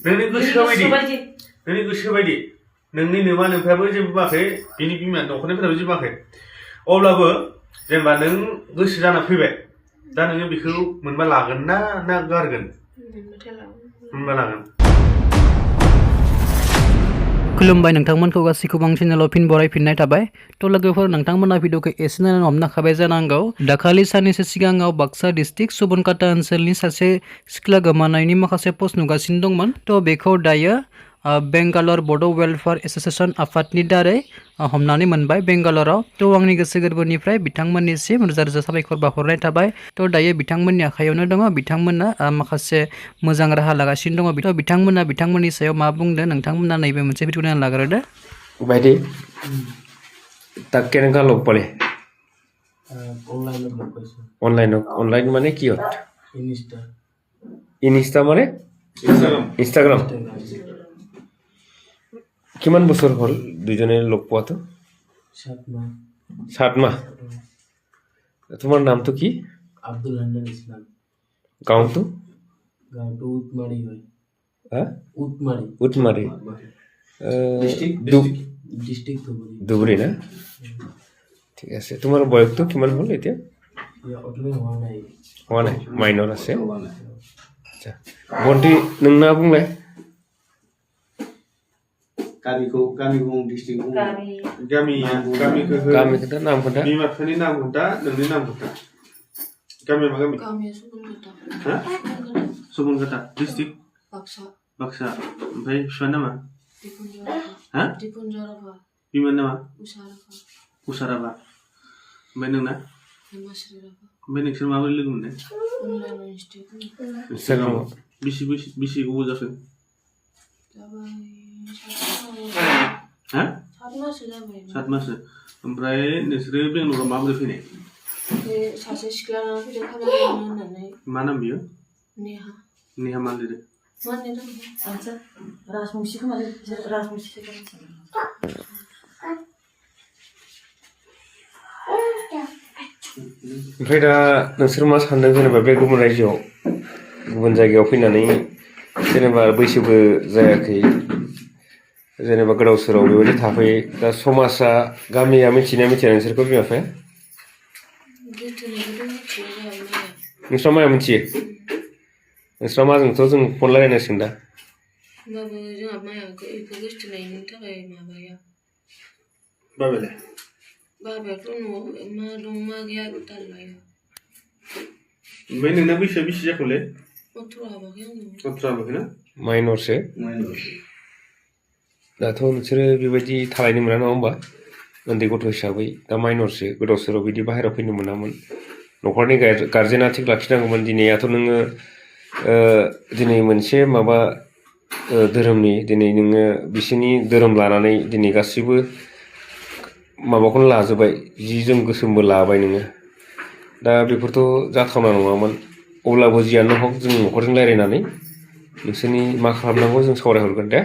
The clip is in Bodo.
नोंनि गोसो बायदि नोंनि गोसो बायदि नोंनि नोमा नोमफायाबो जेबो बाखै बिनि बिमा न'खरनिफोराबो जेबो बाखै अब्लाबो जेनेबा नों गोसो जाना फैबाय दा नोङो बेखौ मोनबा लागोन ना गारगोन मोनबा लागोन खुलुमबाय नोंथांमोनखौ गासैखौबो आं चेनेलाव फिन बरायफिननाय थाबाय थ' लोगोफोर नोंथांमोना भिडिअखौ एसे नायनानै हमनाखाबाय जानांगौ दाखालि साननैसो सिगाङाव बाक्सा डिस्ट्रिक्ट सुबनकाटा ओनसोलनि सासे सिख्ला गोमानायनि माखासे पस्ट नुगासिनो दंमोन थ' बेखौ दायो बेंगालर बड' वेलफेयार एस'सिएशन आफादनि दारै हमनानै मोनबाय बेंगालराव थ' आंनि गोसो गोरबोनिफ्राय बिथांमोननिसिम रोजा रोजा साबायखर बावहरनाय थाबाय थ' दायो बिथांमोननि आखायावनो दङ बिथांमोना माखासे मोजां राहा लागासिनो दङ बिथांमोना बिथांमोननि सायाव मा बुंदों नोंथांमोना नैबे मोनसे भिडिअ नायना लाग्रोदो भाइटी তাক কেনেকুৱা লগ পালে অনলাইন মানে কিহত ইনষ্টা মানে ইনষ্টাগ্ৰাম কিমান বছৰ হ'ল দুইজনে লগ পোৱাটো 7 মাহ তোমাৰ নামটো কি আব্দুল হান্নান ইসলাম গাঁওটো উটমারি হয় উটমারি ডিস্ট্রিক্ট ধুবুৰী না ঠিক আছে তোমাৰ বয়সটো কিমান হ'ল এতিয়া হোৱা নাই মাইনৰ আছে আচ্ছা বন্টি नोंना बुंलाय गामिखौ नाम खोन्था बिमा बिफानि नाम खोन्था नोंनि नाम खोन्था गामिया मा गामि सुबनकाटा डिस्ट्रिक्ट बाक्सा ओमफ्राय बिफानि नामा बिमानि नामा उसाराबा ओमफ्राय नोंना ओमफ्राय नोंसोर माबोरै लोगो मोननाय इन्सटाग्रामाव बेसे गोबाव जाखो 7 मासो ओमफ्राय नोंसोरो बेंगलराव माबोरै फैनाय सासे सिख्ला फैदों खामानि मावनो होननानै मा नाम बियो नेहा मा लिरो राजबंशी खोमा राजबंशी ओमफ्राय दा नोंसोर मा सानदों जेनेबा बे गुबुन रायजोआव गुबुन जायगायाव फैनानै जेनेबा बैसोबो जायाखै जेनेबा गोदाव सोराव बेबायदि थाफैयो दा समाजा गामिया मिथिना मिथिया नोंसोरखौ बिमा बिफाया नोंस्रा माया मिथियो नोंस्रा माजोंथ' जों फन रायलायनांसिगोन दा होमबाबो जोंहा माया बेखौ गोसथोनायनि थाखाय माबाया बाबायाथ' न'आव मा दं मा गैया दाल लायो ओमफ्राय नोंना बैसोआ बेसे जाखोलै 18 हाबाखै आङो 18 हाबाखै ना माइनरसो दाथ' नोंसोरो बेबायदि थालायनो मोना नङा होमबा उन्दै गथ' हिसाबै दा माइनरसो गोदाव सोराव बिदि बाहेरायाव फैनो मोनामोन न'खरनि गार्जेना थिग लाखिनांगौमोन दिनैयाथ' नोङो दिनै मोनसे माबा धोरोमनि दिनै नोङो बिसोरनि धोरोम लानानै दिनै गासिबो माबाखौनो लाजोबबाय जि जोम गोसोमबो लाबाय नोङो दा बेफोरथ' जाथावना नङामोन अब्लाबो जियानो हक जों न'खरजों रायलायनानै नोंसोरनि मा खालामनांगौ जों सावरायहरगोन दे